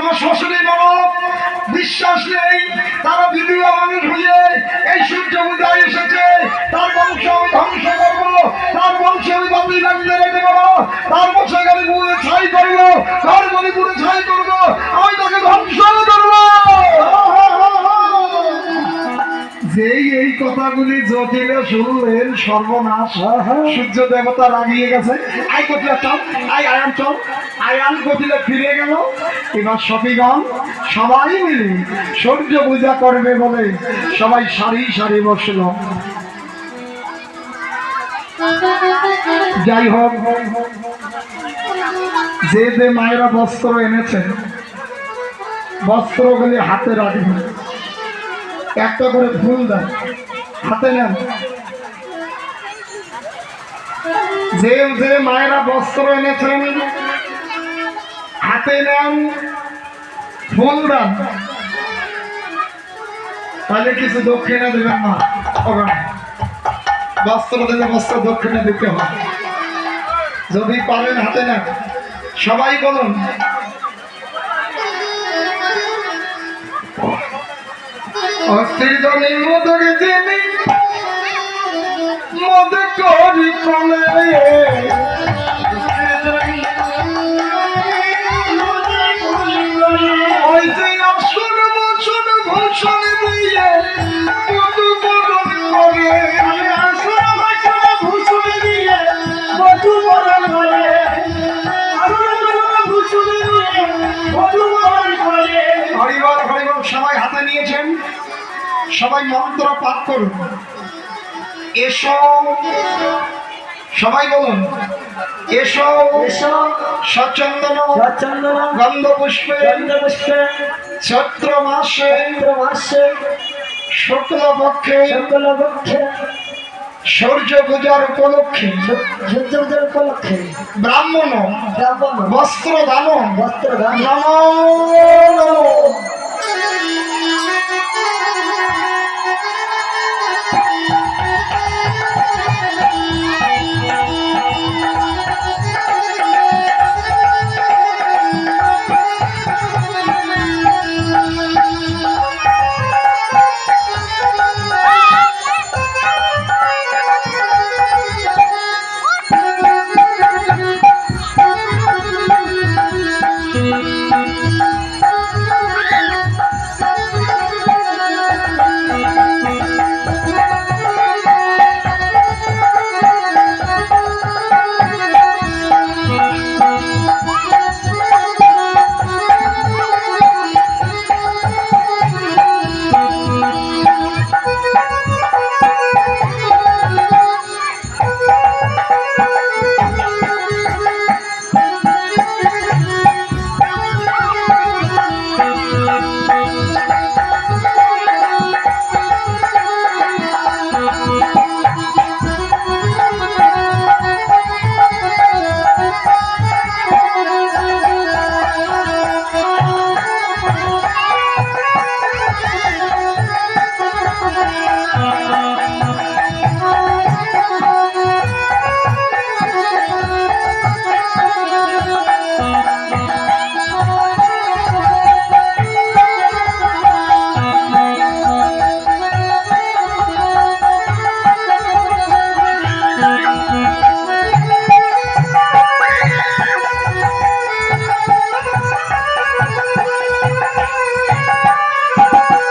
কোনো শাশুড়ি ননদ বিশ্বাস নেই, তারা বিধবা মানুষ হয়ে এই সূর্য পূজায় এসেছে। তার বংশ আমি ধ্বংস করবো, তার বংশ আমি বাপি লাগতে রেখে দেবো, তার বছর গাড়ি পুরে ছাই করবো, তার গলি পুরে ছাই করবো, আমি তাকে ধ্বংস করবো। যেই এই কথাগুলি জটিলে শুনলেন সর্বনাশ, সূর্য দেবতা রাগিয়ে গেছে। আই কটিলা চল, আয়ান চল, আয়ান কটিলে ফিরে গেল। এবার সখীগণ সবাই মিলে সূর্য পূজা করবে বলে সবাই সারি সারি বসল। যাই হোক, যে যে মায়েরা বস্ত্র এনেছেন বস্ত্রগুলি হাতে রাখবেন, একটা করে ফুল দেন, হাতে নেন। যে যে মায়েরা বস্ত্র এনেছেন হাতে নেন, ফুল দেন। তাহলে কিছু দক্ষিণা দেবেন না, বস্ত্র দিলে বস্ত্র দক্ষিণা দিতে হয়। যদি পারেন হাতে নেন, সবাই বলুন অস্থিরজনী মধুরে যিনি মদ করি কলে, ওই যে আসন বচন ভূষণ দিয়ে মধু বরণ করে, আসন বচন ভূষণ দিয়ে মধু বরণ করে, হরিবল হরিবল। সবাই হাতে নিয়েছেন, সবাই মন্ত্র পাঠ করুন। এসো, সবাই বলুন এসো, এসো সচন্দন গন্ধ পুষ্পে চৈত্র মাসে শুক্লপক্ষে সূর্য পূজার উপলক্ষে ব্রাহ্মণ বস্ত্র দান নমো নমো।